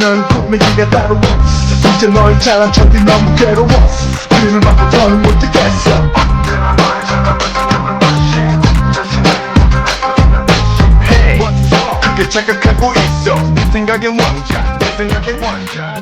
너는 분위기가 따로 이제 너의 잘난 척이 너무 괴로워 우리는 아무도 못하겠어 Hey 그게 착각하고 있어 네 생각엔 왕자 내 생각엔 왕자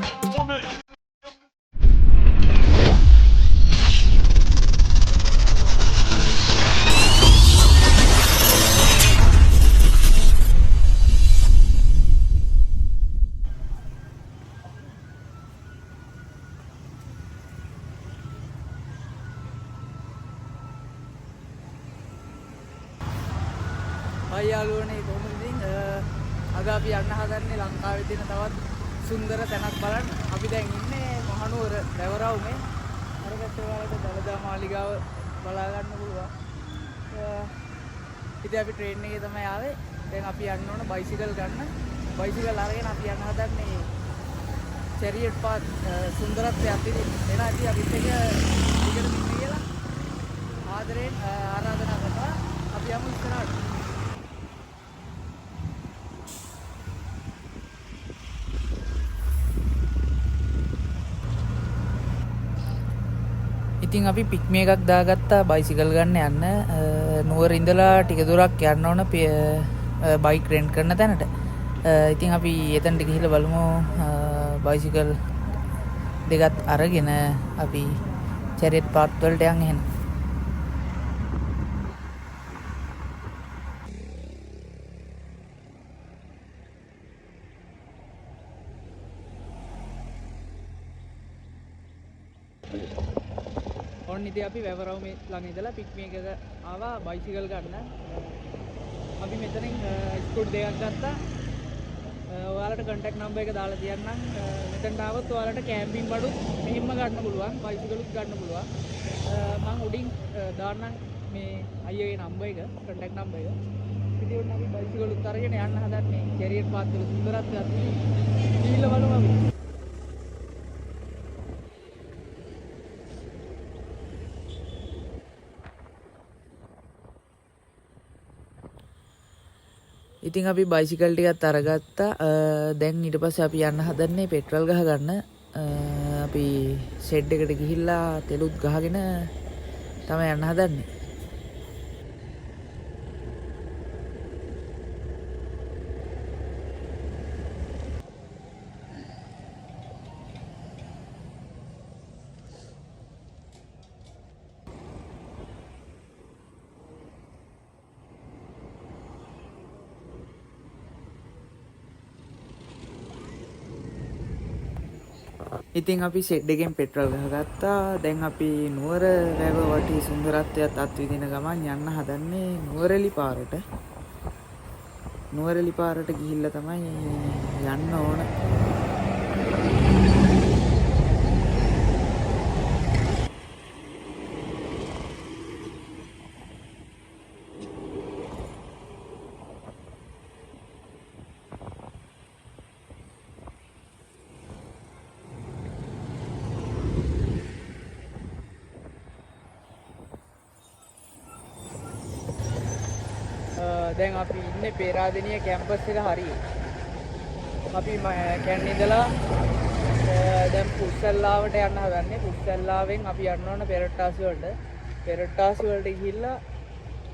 අයියාලුවනේ කොහොමද ඉතින් අද අපි යන්න හදන්නේ ලංකාවේ තියෙන තවත් සුන්දර තැනක් බලන්න. අපි දැන් ඉන්නේ මහනුවර රැවරවුමේ. අරකට ඔයාලට දළදා මාලිගාව බලා ගන්න පුළුවන්. ඉතින් අපි ට්‍රේන් එකේ තමයි ආවේ. දැන් අපි යන්න ඕන බයිසිකල් ගන්න. බයිසිකල් අරගෙන අපි යන්න හදන්නේ චැරියට් පාත් සුන්දරත්වයක් ඉතින් එන ඉතින් අපිත් එක ටිකට ඉන්න කියලා ආදරෙන් ආරාධනා කරනවා. අපි යමු ඉස්සරහට. ඉතින් අපි පික්මි එකක් දාගත්තා බයිසිකල් ගන්න යන්න නුවර ඉඳලා ටික දුරක් යන්න ඕන බයික් රෙන්ට් කරන තැනට. ඉතින් අපි එතනට ගිහිල්ලා බලමු බයිසිකල් දෙකත් අරගෙන අපි චැරියට් පාත් වලට යන් එහෙනම්. ඔන්න ඉතින් අපි වැවරවුමේ ළඟ ඉඳලා පික්මි එකක ආවා බයිසිකල් ගන්න. අපි මෙතනින් ස්කූට් දෙකක් ගත්තා. ඔයාලට contact number එක දාලා තියන්නම්. මෙතනට ආවොත් ඔයාලට කැම්පින් බඩුත් මෙහෙම ගන්න පුළුවන්. බයිසිකලුත් ගන්න පුළුවන්. මම උඩින් දාන්නම් මේ අයියාගේ number එක contact number එක. ඉතින් ඔන්න අපි බයිසිකලුත් අරගෙන යන්න හදන්නේ. චැරියට් පාත් වල සුන්දරත්වයක් දීලා බලමු අපි. ඉතින් අපි බයිසිකල් ටිකත් අරගත්තා. දැන් ඊට පස්සේ අපි යන්න හදන්නේ පෙට්‍රල් ගහ ගන්න. අපි ෂෙඩ් එකට ගිහිල්ලා තෙලුත් ගහගෙන තමයි යන්න හදන්නේ. ඉතින් අපි ෂෙඩ් එකෙන් පෙට්‍රල් ගහගත්තා. දැන් අපි නුවර රැව වටි සුන්දරත්වයත් අත්විඳින ගමන් යන්න හදන්නේ නුවරඑලි පාරට. නුවරඑලි පාරට ගිහිල්ලා තමයි යන්න ඕන. දැන් අපි ඉන්නේ පේරාදෙණිය කැම්පස් එක හරියේ. අපි කැන් ඉඳලා දැන් පුස්සල්ලාවට යන්න හදන්නේ. පුස්සල්ලාවෙන් අපි යන්න ඕන පෙරට්ටාසි වලට. පෙරට්ටාසි වලට ගිහිල්ලා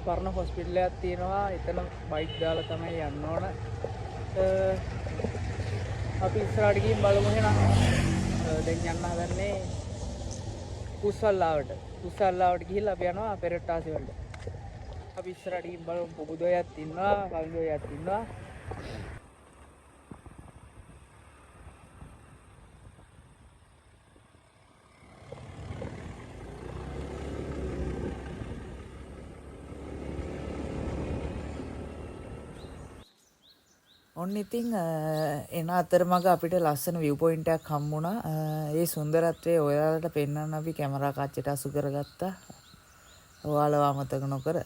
පරණ හොස්පිටල් එකක් තියෙනවා. එතන බයික් දාලා තමයි යන්න ඕන. අපි ඉස්සරහට ගිහින් බලමු එහෙනම්. දැන් යන්න හදන්නේ පුස්සල්ලාවට. පුස්සල්ලාවට ගිහිල්ලා අපි යනවා පෙරට්ටාසි වලට. අපි ඉස්සරහට ගිහින් බලමු පොකුදොයක් ඉන්නවා, කල්දොයක් ඉන්නවා. ඔන්න ඉතින් එන අතරමඟ අපිට ලස්සන view point එකක් හම්බුණා. ඒ සුන්දරත්වය ඔයාලට පෙන්වන්න අපි කැමරා කච්චයට අසු කරගත්තා. ඔයාලව අමතක නොකර.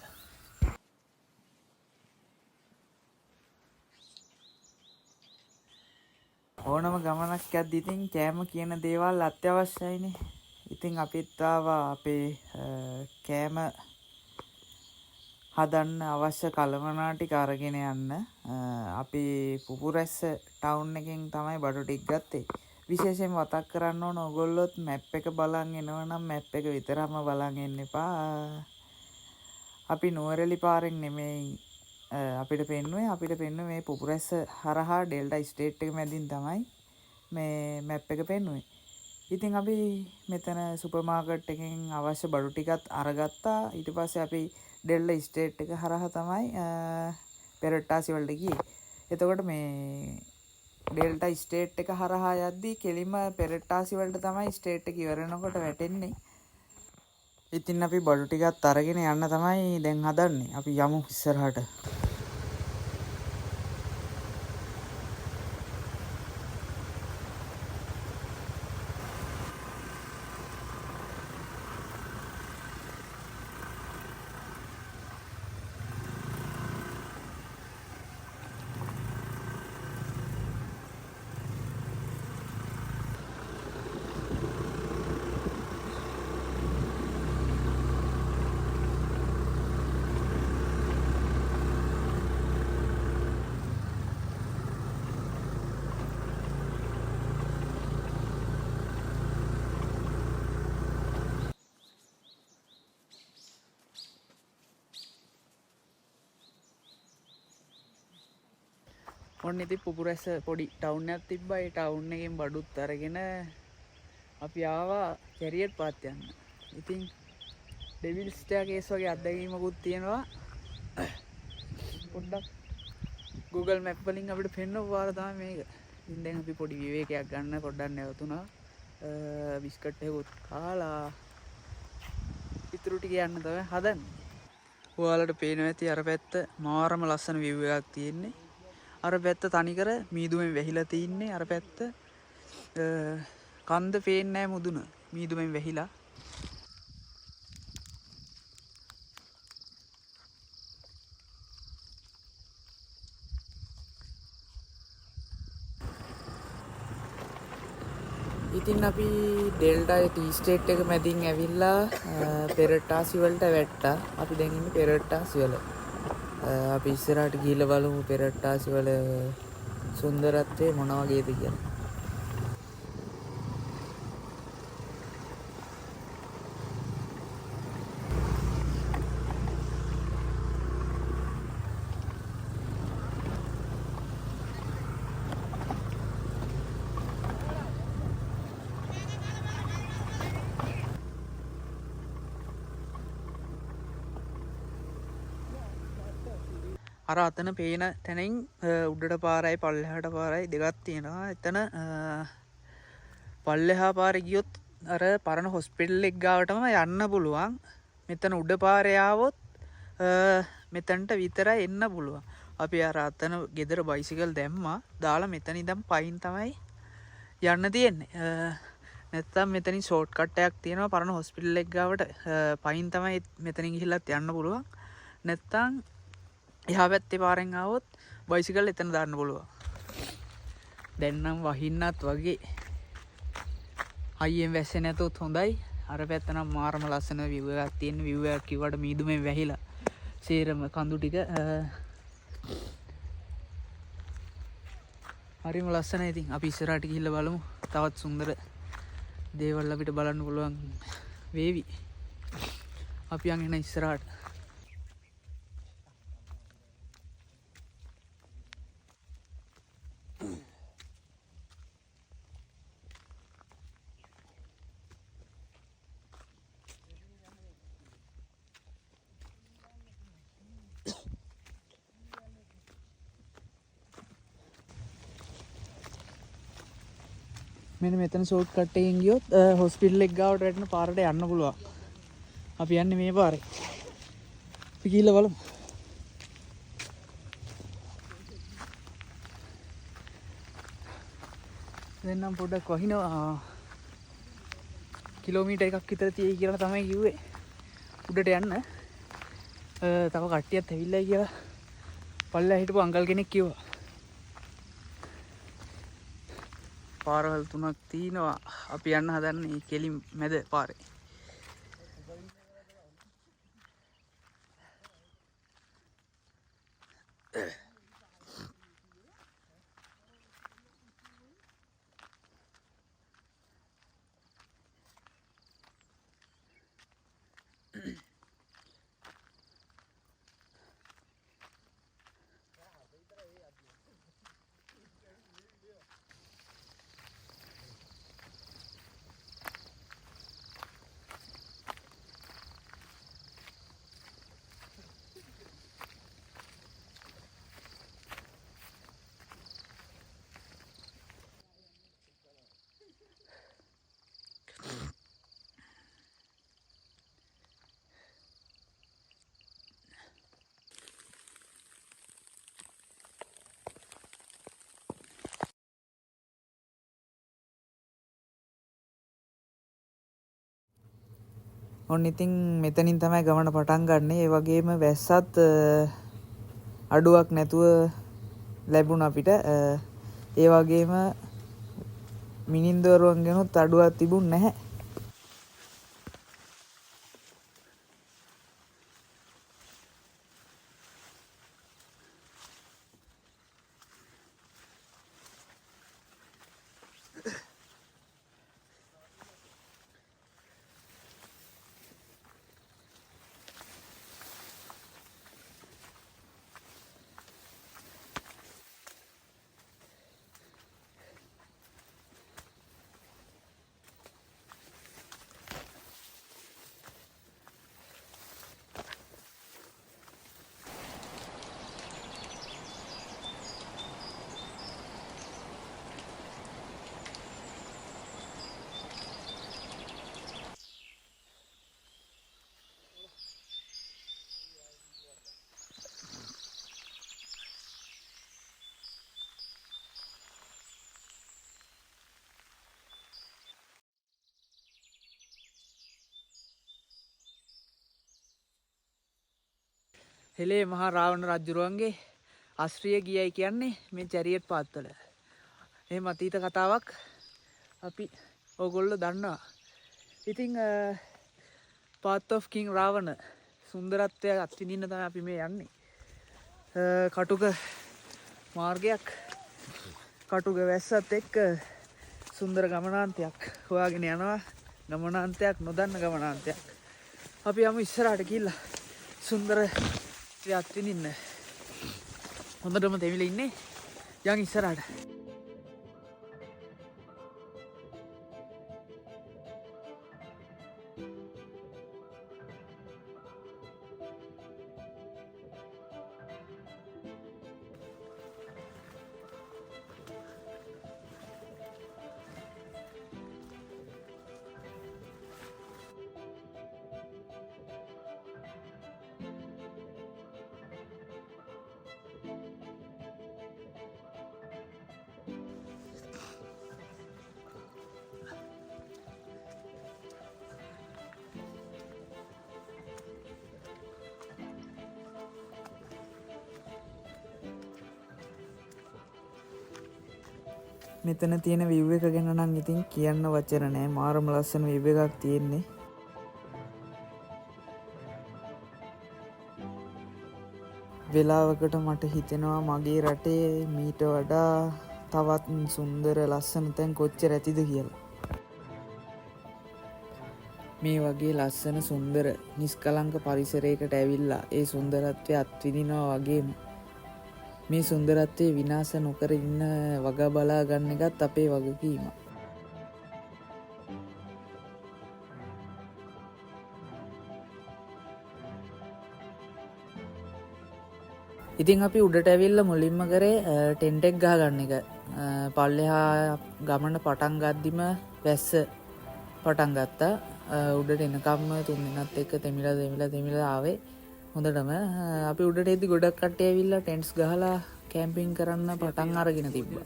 ඕනම ගමනක් යද්දී ඉතින් කෑම කියන දේවල් අත්‍යවශ්‍යයිනේ. ඉතින් අපිත් ආවා අපේ කෑම හදන්න අවශ්‍ය කළමනා ටික අරගෙන යන්න. අපි පුපුරැස්ස ටවුන් එකෙන් තමයි බඩු ටික ගත්තේ. විශේෂයෙන් මතක් කරන්න ඕන ඔයගොල්ලොත් මැප් එක බලන් එනවනම් මැප් එක විතරම බලන් එන්න එපා. අපි නුවරඑළිය පාරෙන් නෙමෙයි අපිට පෙන්නුවේ මේ පුපුරැස්ස හරහා ඩෙල්ටා ස්ටේට් එක මැදින් තමයි මේ මැප් එක පෙන්නුවේ. ඉතින් අපි මෙතන සුපර් මාකට් එකෙන් අවශ්‍ය බඩු ටිකත් අරගත්තා. ඊට පස්සේ අපි ඩෙල්ටා ස්ටේට් එක හරහා තමයි පෙරට්ටාසි වලට ගියේ. එතකොට මේ ඩෙල්ටා ස්ටේට් එක හරහා යද්දී කෙලිම පෙරට්ටාසි වලට තමයි ස්ටේට් එක ඉවර වෙනකොට වැටෙන්නේ. ඉතින් අපි බඩු ටිකත් අරගෙන යන්න තමයි දැන් හදන්නේ. අපි යමු ඉස්සරහට. ඔන්න ඉතින් පුපුරැස්ස පොඩි ටවුන් එකක් තිබ්බා. ඒ ටවුන් එකෙන් බඩුත් අරගෙන අපි ආවා කැරියට් පාත් යන්න. ඉතින් ඩෙවිල් ස්ටෑර්කේස් වගේ අත්දැකීමකුත් තියෙනවා. පොඩ්ඩක් Google Map වලින් අපිට පෙන්වපු පාර තමයි මේක. ඉතින් දැන් අපි පොඩි විවේකයක් ගන්න පොඩ්ඩක් නැවතුණා. බිස්කට් එකකුත් කාලා ඉතුරු ටික යන්න තමයි හදන්නේ. ඔයාලට පේනවා ඇති අර පැත්ත මාරම ලස්සන view එකක් තියෙන්නේ. අර පැත්ත තනිකර මීදුමෙන් වැහිලා තින්නේ. අර පැත්ත කන්ද පේන්නේ නැහැ මුදුන මීදුමෙන් වැහිලා. ඉතින් අපි ඩෙල්ටා ටී ස්ටේට් එක මැදින් ඇවිල්ලා පෙරට්ටාසි වලට වැට්ටා. අපි දැන් ඉන්නේ පෙරට්ටාසි වල. අපි ඉස්සරහට ගිහිල්ලා බලමු පෙරට්ටාසි වල සුන්දරත්වය මොන වගේද කියලා. අර අතන පේන තැනින් උඩට පාරයි පල්ලෙහාට පාරයි දෙකක් තියෙනවා. එතන පල්ලෙහා පාරේ ගියොත් අර පරණ හොස්පිටල් එක ගාවටම යන්න පුළුවන්. මෙතන උඩ පාරේ ආවොත් මෙතනට විතරයි එන්න පුළුවන්. අපි අර අතන ගෙදර බයිසිකල් දැම්මා. දාලා මෙතන ඉඳන් පයින් තමයි යන්න තියෙන්නේ. නැත්තම් මෙතනින් ෂෝට් කට් එකක් තියෙනවා පරණ හොස්පිටල් එක ගාවට. පයින් තමයි මෙතනින් ගිහිල්ලත් යන්න පුළුවන්. නැත්තම් එහා පැත්තේ පාරෙන් ආවොත් බයිසිකල් එතන දාන්න පුළුවන්. දැන් නම් වහින්නත් වගේ. අයියෙන් වැස්සේ නැතොත් හොඳයි. අර පැත්ත නම් මාරම ලස්සන view එකක් තියෙන. view එකක් කිව්වට මීදුමෙන් වැහිලා සේරම කඳු ටික හරිම ලස්සනයි. ඉතින් අපි ඉස්සරහට ගිහිල්ලා බලමු. තවත් සුන්දර දේවල් අපිට බලන්න පුළුවන් වේවි. අපි යන් එන ඉස්සරහට. මෙන්න මෙතන ෂෝට් කට් එකෙන් ගියොත් හොස්පිටල් එක ගාවට වැටෙන පාරට යන්න පුළුවන්. අපි යන්නේ මේ පාරේ. අපි ගිහිල්ලා බලමු. දැන් නම් පොඩ්ඩක් වහිනවා. කිලෝමීටර් එකක් විතර තියෙයි කියලා තමයි කිව්වේ. උඩට යන්න. තව කට්ටියත් ඇවිල්ලා කියලා පල්ලෙහා හිටපු අංකල් කෙනෙක් කිව්වා. පාරවල් තුනක් තියෙනවා. අපි යන්න හදන්නේ කෙලින් මැද පාරේ. ඔන්න ඉතින් මෙතනින් තමයි ගමන පටන් ගන්න. ඒ වගේම වැස්සත් අඩුවක් නැතුව ලැබුණ අපිට. ඒ වගේම මිනින්දරුවන් ගෙනුත් අඩුවක් තිබුණ නැහැ. හෙලේ මහා රාවණ රජුරුවන්ගේ අශ්‍රිය ගියයි කියන්නේ මේ චැරියට් පාත්වල. එහෙම අතීත කතාවක් අපි ඕගොල්ලෝ දන්නවා. ඉතින් පාත් ඔෆ් කිං රාවණ සුන්දරත්වය අත්විඳින්න තමයි අපි මේ යන්නේ. කටුක මාර්ගයක් කටුක වැස්සත් එක්ක සුන්දර ගමනාන්තයක් හොයාගෙන යනවා. ගමනාන්තයක් නොදන්න ගමනාන්තයක්. අපි යමු ඉස්සරහට ගිහිල්ලා සුන්දර අත්විඳින්න. හොඳටම දෙවිල ඉන්නේ. යන් ඉස්සරහට. මෙතන තියෙන view එක ගැන නම් ඉතින් කියන්න වචන නෑ. මාරම ලස්සන view එකක් තියෙන්නේ. වෙලාවකට මට හිතෙනවා මගේ රටේ මීට වඩා තවත් සුන්දර ලස්සන තැන් කොච්චර ඇතිද කියලා. මේ වගේ ලස්සන සුන්දර නිස්කලංක පරිසරයකට ඇවිල්ලා ඒ සුන්දරත්වය අත්විඳිනවා වගේම මේ සුන්දරත්වය විනාශ නොකර ඉන්න වග බලා ගන්න එකත් අපේ වගකීම. ඉතින් අපි උඩට ඇවිල්ලා මුලින්ම කරේ ටෙන්ට් එක ගහ ගන්න එක. පල්ලෙහා ගමන පටන් ගද්දිම වැස්ස පටන් ගත්තා. උඩට එනකම්ම තුන් දිනත් එක්ක තෙමිලා ආවේ. හොඳටම අපි උඩට එද්දි ගොඩක් කට්ටිය ඇවිල්ලා ටෙන්ට්ස් ගහලා කැම්පින් කරන්න පටන් අරගෙන තිබ්බා.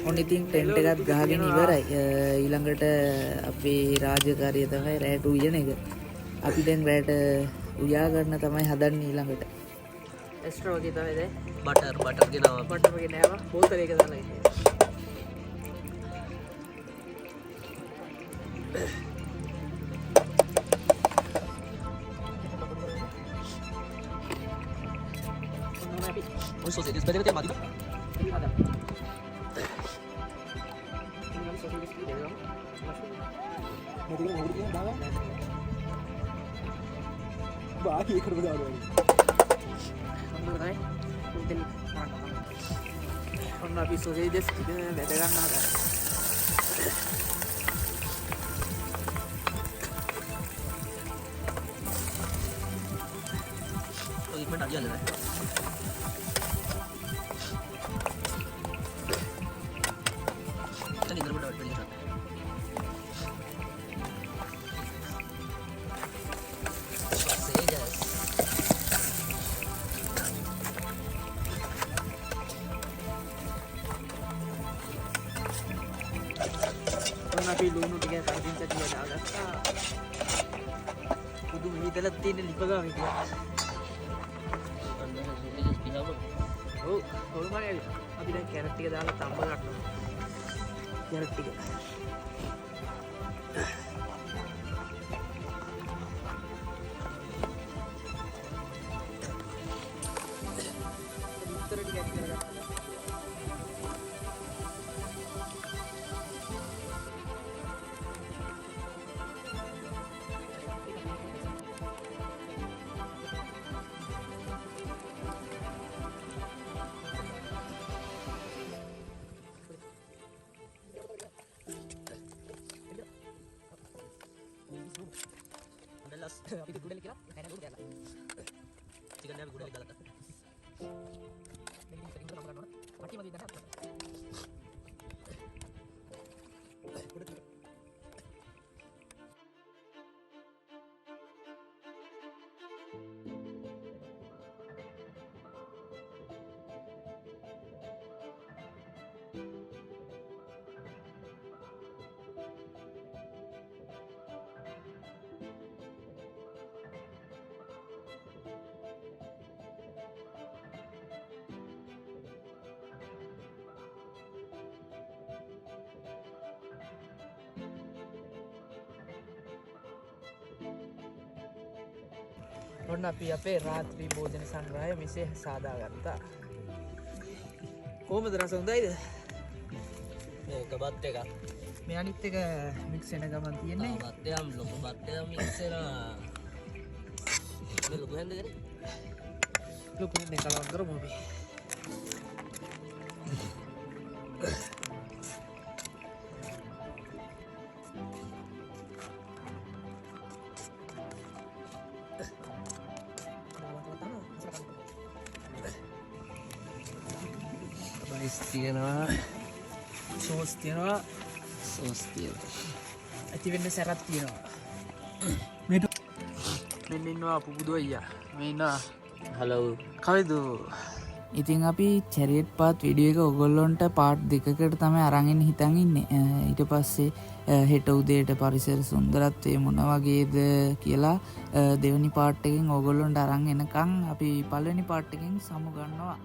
ඔන්න ඉතින් ටෙන්ට් එකත් ගහගෙන ඉවරයි. ඊළඟට අපේ රාජකාරිය තමයි රැට උයන එක. අපි දැන් රැට උයා ගන්න තමයි හදන්නේ ඊළඟට. එක්ස්ට්‍රා වගේ තමයි දැන් බටර් ගෙනාවා. බටර් වගේ නෑවා බෝතලයක දාලා ඉන්නේ. ඔය සෝසේජස් බෙදෙන්න තියා මදිද? बाकी एक रुपया और अभी सोचे बैठे करना था एक मिनट आ गया ले चल इधर बैठ ले අපි ලුණු ටික කරදින් චටිය දාගත්තා. පුදු මීදලක් තියෙන ලිපගාව හිටියා. ඔව් කොහොමද අපි දැන් කැරට් ටික දාලා තම්බ ගන්නවා. කැරට් ටික. විතර ටිකක් කරගත්තා. අපි ගුඩල කියලා නැන ගුඩල දාලා චිකන් ඩෑම ගුඩල දාලා මෙන්න ඉතින් නම් ගන්නවා මටි මදි දාන්න ඔන්න අපි අපේ රාත්‍රී භෝජන සංග්‍රහය මෙසේ සාදාගත්තා. කොහොමද රස හොඳයිද? මේක බත් එකක්. මේ අනිත් එක මික්ස් වෙන ගමන් තියෙන්නේ. බත් එකම ලොකු බත් එකම මික්ස් වෙනවා. මේ ලොකු හැන්දගෙන ලොකු නේ කලවම් කරමු අපි. රයිස් තියෙනවා. සෝස් තියෙනවා. සෝස් තියෙනවා. ඇති වෙන්න සැරක් තියෙනවා. මෙන්න ඉන්නවා පුබුදු අයියා. මේ ඉන්නවා හලෝ කවුද? ඉතින් අපි චැරියට් පාත් විඩියෝ එක ඔයගොල්ලොන්ට පාර්ට් දෙකකට තමයි අරන් ඉන්න හිතන් ඉන්නේ. ඊට පස්සේ හෙට උදේට පරිසර සුන්දරත්වය මොන වගේද කියලා දෙවෙනි පාර්ට් එකෙන් ඔයගොල්ලොන්ට අරන් එනකන් අපි පළවෙනි පාර්ට් එකෙන් සමු ගන්නවා.